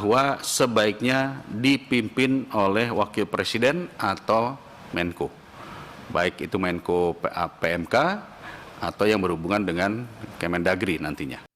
bahwa sebaiknya dipimpin oleh Wakil Presiden atau Menko, baik itu Menko PMK atau yang berhubungan dengan Kemendagri nantinya.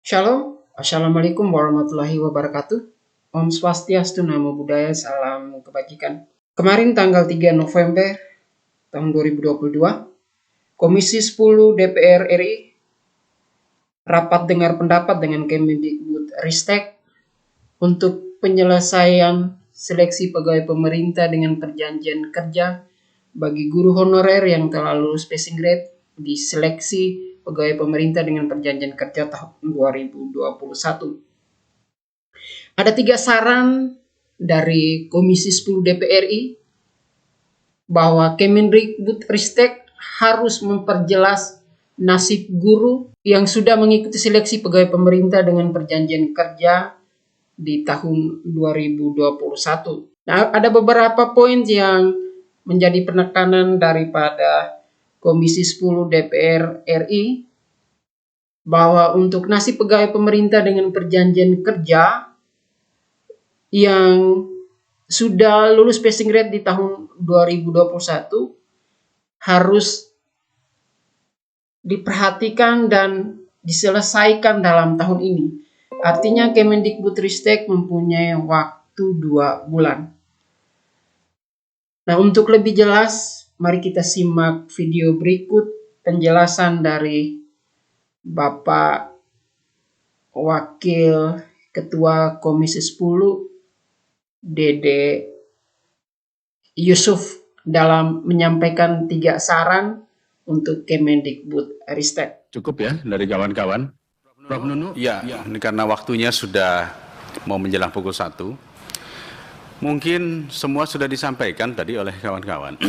Shalom, Assalamualaikum warahmatullahi wabarakatuh. Om Swastiastu, Namo Buddhaya, salam kebajikan. Kemarin tanggal 3 November tahun 2022, Komisi 10 DPR RI rapat dengar pendapat dengan Kemendikbudristek untuk penyelesaian seleksi pegawai pemerintah dengan perjanjian kerja bagi guru honorer yang telah lulus passing grade di seleksi pegawai pemerintah dengan perjanjian kerja tahun 2021. Ada 3 saran dari Komisi 10 DPR RI bahwa Kemendikbudristek harus memperjelas nasib guru yang sudah mengikuti seleksi pegawai pemerintah dengan perjanjian kerja di tahun 2021. Nah, ada beberapa poin yang menjadi penekanan daripada Komisi 10 DPR RI bahwa untuk nasib pegawai pemerintah dengan perjanjian kerja yang sudah lulus passing grade di tahun 2021 harus diperhatikan dan diselesaikan dalam tahun ini. Artinya Kemendikbudristek mempunyai waktu 2 bulan. Nah, untuk lebih jelas, mari kita simak video berikut penjelasan dari Bapak Wakil Ketua Komisi 10 Dede Yusuf dalam menyampaikan 3 saran untuk Kemendikbudristek. Cukup ya dari kawan-kawan. Prof. Nunu? Ya, ini karena waktunya sudah mau menjelang pukul 1. Mungkin semua sudah disampaikan tadi oleh kawan-kawan.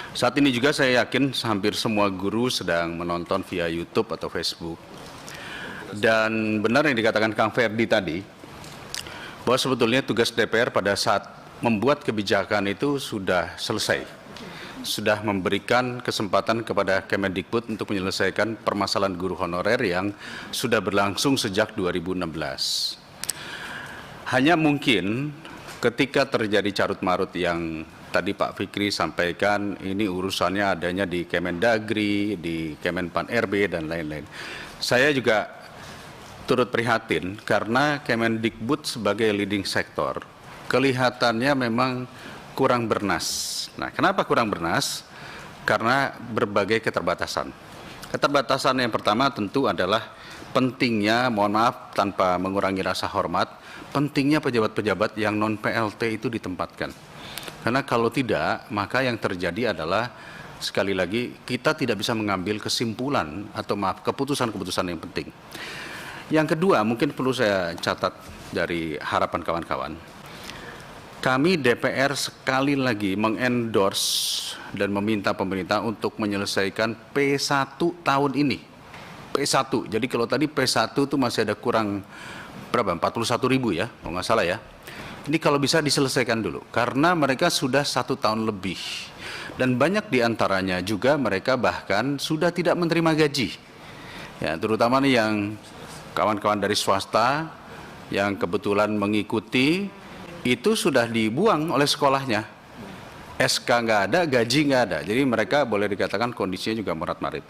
Saat ini juga saya yakin hampir semua guru sedang menonton via YouTube atau Facebook. Dan benar yang dikatakan Kang Ferdi tadi, bahwa sebetulnya tugas DPR pada saat membuat kebijakan itu sudah selesai. Sudah memberikan kesempatan kepada Kemendikbud untuk menyelesaikan permasalahan guru honorer yang sudah berlangsung sejak 2016. Hanya mungkin ketika terjadi carut-marut yang tadi Pak Fikri sampaikan, ini urusannya adanya di Kemendagri, di Kemenpan RB, dan lain-lain. Saya juga turut prihatin karena Kemendikbud sebagai leading sektor, kelihatannya memang kurang bernas. Nah, kenapa kurang bernas? Karena berbagai keterbatasan. Keterbatasan yang pertama tentu adalah pentingnya, mohon maaf tanpa mengurangi rasa hormat, pentingnya pejabat-pejabat yang non-PLT itu ditempatkan. Karena kalau tidak, maka yang terjadi adalah sekali lagi kita tidak bisa mengambil kesimpulan atau keputusan-keputusan yang penting. Yang kedua, mungkin perlu saya catat dari harapan kawan-kawan. Kami DPR sekali lagi mengendorse dan meminta pemerintah untuk menyelesaikan P1 tahun ini. P1, jadi kalau tadi P1 itu masih ada kurang berapa? 41.000 ya, kalau nggak salah ya. Ini kalau bisa diselesaikan dulu, karena mereka sudah 1 tahun lebih. Dan banyak diantaranya juga mereka bahkan sudah tidak menerima gaji. Ya, terutama nih yang kawan-kawan dari swasta yang kebetulan mengikuti, itu sudah dibuang oleh sekolahnya. SK nggak ada, gaji nggak ada. Jadi mereka boleh dikatakan kondisinya juga morat-marit.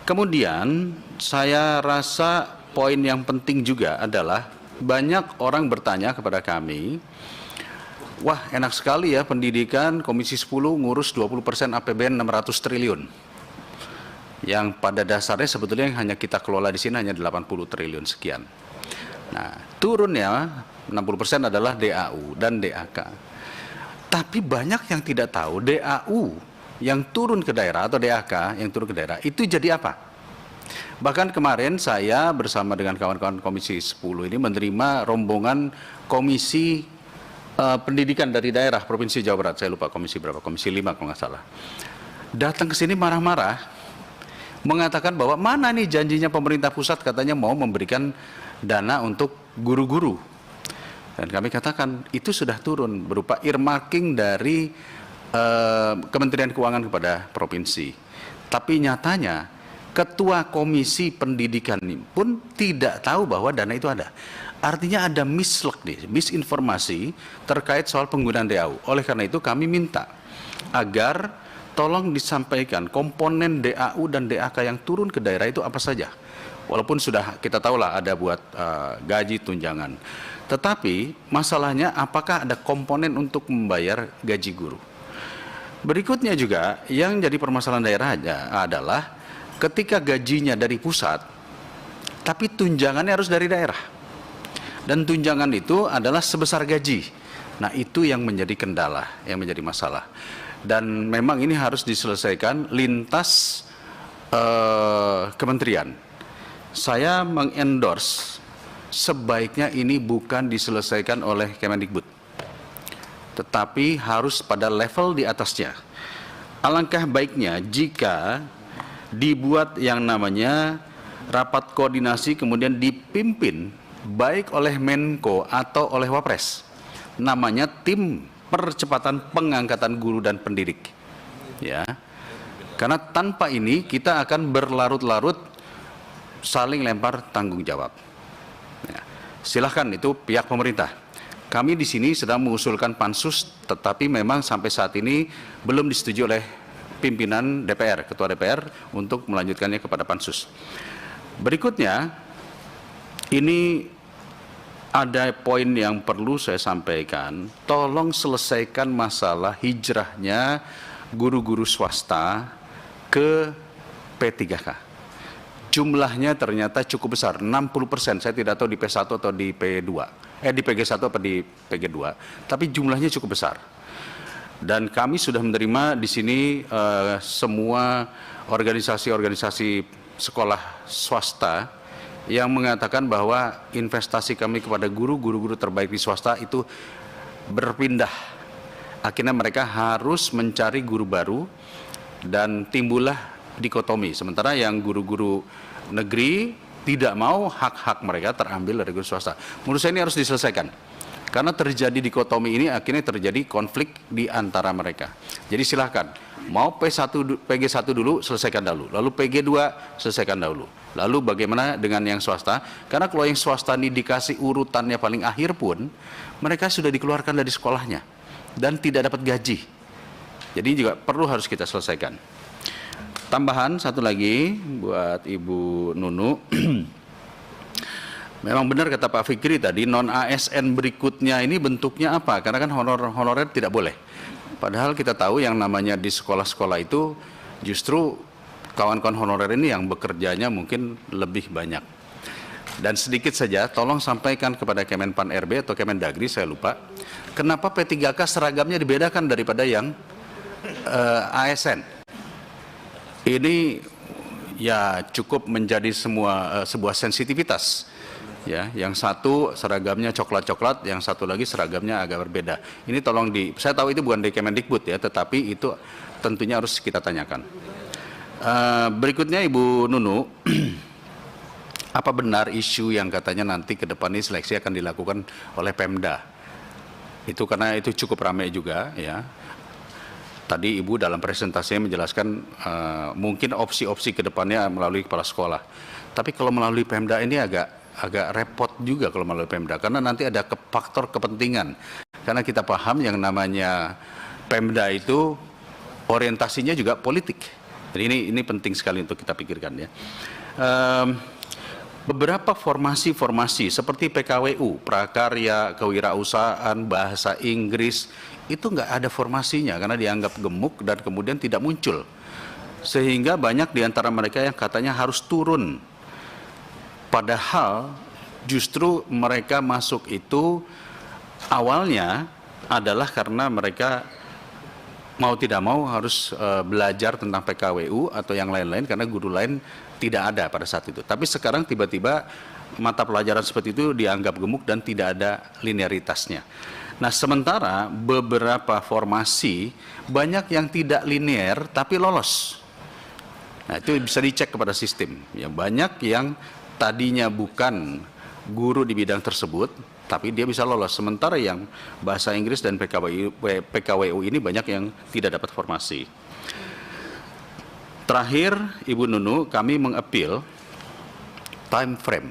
Kemudian saya rasa poin yang penting juga adalah banyak orang bertanya kepada kami, wah enak sekali ya pendidikan Komisi 10 ngurus 20% APBN 600 triliun. Yang pada dasarnya sebetulnya yang hanya kita kelola di sini hanya 80 triliun sekian. Nah, turunnya 60% adalah DAU dan DAK. Tapi banyak yang tidak tahu DAU yang turun ke daerah atau DAK yang turun ke daerah itu jadi apa? Bahkan kemarin saya bersama dengan kawan-kawan Komisi 10 ini menerima rombongan Komisi Pendidikan dari daerah Provinsi Jawa Barat. Saya lupa komisi berapa, Komisi 5 kalau nggak salah. Datang ke sini marah-marah mengatakan bahwa mana nih janjinya pemerintah pusat katanya mau memberikan dana untuk guru-guru. Dan kami katakan itu sudah turun berupa earmarking dari Kementerian Keuangan kepada provinsi. Tapi nyatanya Ketua Komisi Pendidikan ini pun tidak tahu bahwa dana itu ada. Artinya ada misinformasi terkait soal penggunaan DAU. Oleh karena itu kami minta agar tolong disampaikan komponen DAU dan DAK yang turun ke daerah itu apa saja. Walaupun sudah kita tahulah ada buat gaji tunjangan. Tetapi masalahnya apakah ada komponen untuk membayar gaji guru. Berikutnya juga yang jadi permasalahan daerah adalah ketika gajinya dari pusat, tapi tunjangannya harus dari daerah. Dan tunjangan itu adalah sebesar gaji. Nah itu yang menjadi kendala, yang menjadi masalah. Dan memang ini harus diselesaikan lintas kementerian. Saya mengendorse sebaiknya ini bukan diselesaikan oleh Kemendikbud, tetapi harus pada level di atasnya. Alangkah baiknya jika dibuat yang namanya rapat koordinasi kemudian dipimpin baik oleh Menko atau oleh Wapres, namanya tim percepatan pengangkatan guru dan pendidik, ya. Karena tanpa ini kita akan berlarut-larut saling lempar tanggung jawab. Ya. Silahkan itu pihak pemerintah. Kami di sini sedang mengusulkan pansus, tetapi memang sampai saat ini belum disetujui oleh pimpinan DPR, Ketua DPR untuk melanjutkannya kepada pansus. Berikutnya, ini ada poin yang perlu saya sampaikan, tolong selesaikan masalah hijrahnya guru-guru swasta ke P3K. Jumlahnya ternyata cukup besar, 60%, saya tidak tahu di P1 atau di P2, di PG1 atau di PG2, tapi jumlahnya cukup besar. Dan kami sudah menerima di sini semua organisasi-organisasi sekolah swasta yang mengatakan bahwa investasi kami kepada guru-guru terbaik di swasta itu berpindah. Akhirnya mereka harus mencari guru baru dan timbullah dikotomi. Sementara yang guru-guru negeri tidak mau hak-hak mereka terambil dari guru swasta. Menurut saya ini harus diselesaikan. Karena terjadi dikotomi ini akhirnya terjadi konflik di antara mereka. Jadi silakan, mau PG1 dulu selesaikan dulu, lalu PG2 selesaikan dahulu. Lalu bagaimana dengan yang swasta? Karena kalau yang swasta ini dikasih urutannya paling akhir pun, mereka sudah dikeluarkan dari sekolahnya dan tidak dapat gaji. Jadi juga perlu harus kita selesaikan. Tambahan satu lagi buat Ibu Nunu. Memang benar kata Pak Fikri tadi, non ASN berikutnya ini bentuknya apa? Karena kan honorer tidak boleh. Padahal kita tahu yang namanya di sekolah-sekolah itu justru kawan-kawan honorer ini yang bekerjanya mungkin lebih banyak. Dan sedikit saja, tolong sampaikan kepada Kemenpan RB atau Kemendagri, saya lupa, kenapa P3K seragamnya dibedakan daripada yang ASN? Ini ya cukup menjadi sebuah sensitivitas. Ya, yang satu seragamnya coklat-coklat, yang satu lagi seragamnya agak berbeda. Ini tolong saya tahu itu bukan dari Kemendikbud ya, tetapi itu tentunya harus kita tanyakan. Berikutnya Ibu Nunu, apa benar isu yang katanya nanti ke depan ini seleksi akan dilakukan oleh Pemda? Itu karena itu cukup ramai juga ya. Tadi Ibu dalam presentasinya menjelaskan mungkin opsi-opsi ke depannya melalui kepala sekolah. Tapi kalau melalui Pemda ini agak repot juga kalau melalui Pemda, karena nanti ada faktor kepentingan. Karena kita paham yang namanya Pemda itu orientasinya juga politik. Jadi ini penting sekali untuk kita pikirkan ya. Beberapa formasi-formasi seperti PKWU, prakarya, kewirausahaan, bahasa Inggris, itu nggak ada formasinya karena dianggap gemuk dan kemudian tidak muncul. Sehingga banyak di antara mereka yang katanya harus turun. Padahal justru mereka masuk itu awalnya adalah karena mereka mau tidak mau harus belajar tentang PKWU atau yang lain-lain karena guru lain tidak ada pada saat itu. Tapi sekarang tiba-tiba mata pelajaran seperti itu dianggap gemuk dan tidak ada linearitasnya. Nah, sementara beberapa formasi banyak yang tidak linear tapi lolos. Nah, itu bisa dicek kepada sistem. Ya, banyak yang tadinya bukan guru di bidang tersebut, tapi dia bisa lolos. Sementara yang bahasa Inggris dan PKWU ini banyak yang tidak dapat formasi. Terakhir, Ibu Nunu, kami mengappeal time frame.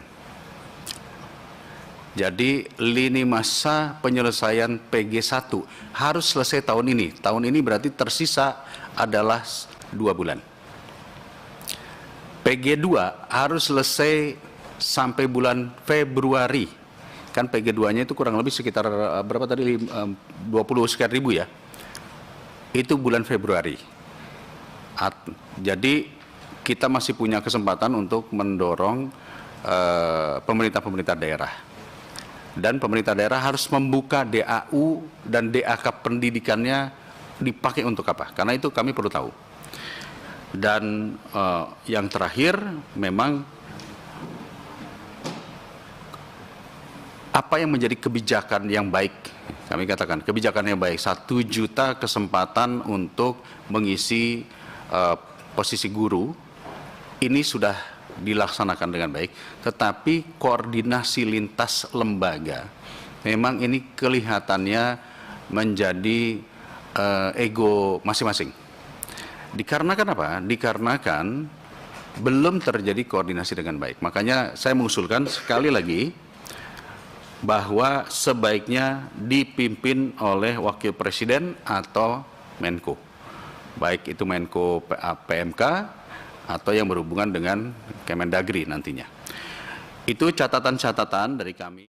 Jadi lini masa penyelesaian PG1 harus selesai tahun ini. Tahun ini berarti tersisa adalah 2 bulan. PG2 harus selesai sampai bulan Februari. Kan PG2-nya itu kurang lebih sekitar berapa tadi, 20 sekian ribu ya. Itu bulan Februari. Jadi kita masih punya kesempatan untuk mendorong pemerintah-pemerintah daerah. Dan pemerintah daerah harus membuka DAU dan DAK pendidikannya dipakai untuk apa? Karena itu kami perlu tahu. Dan yang terakhir, memang apa yang menjadi kebijakan yang baik? Kami katakan kebijakan yang baik, 1 juta kesempatan untuk mengisi posisi guru, ini sudah dilaksanakan dengan baik, tetapi koordinasi lintas lembaga memang ini kelihatannya menjadi ego masing-masing. Dikarenakan apa? Dikarenakan belum terjadi koordinasi dengan baik. Makanya saya mengusulkan sekali lagi bahwa sebaiknya dipimpin oleh Wakil Presiden atau Menko, baik itu Menko PMK atau yang berhubungan dengan Kemendagri nantinya. Itu catatan-catatan dari kami.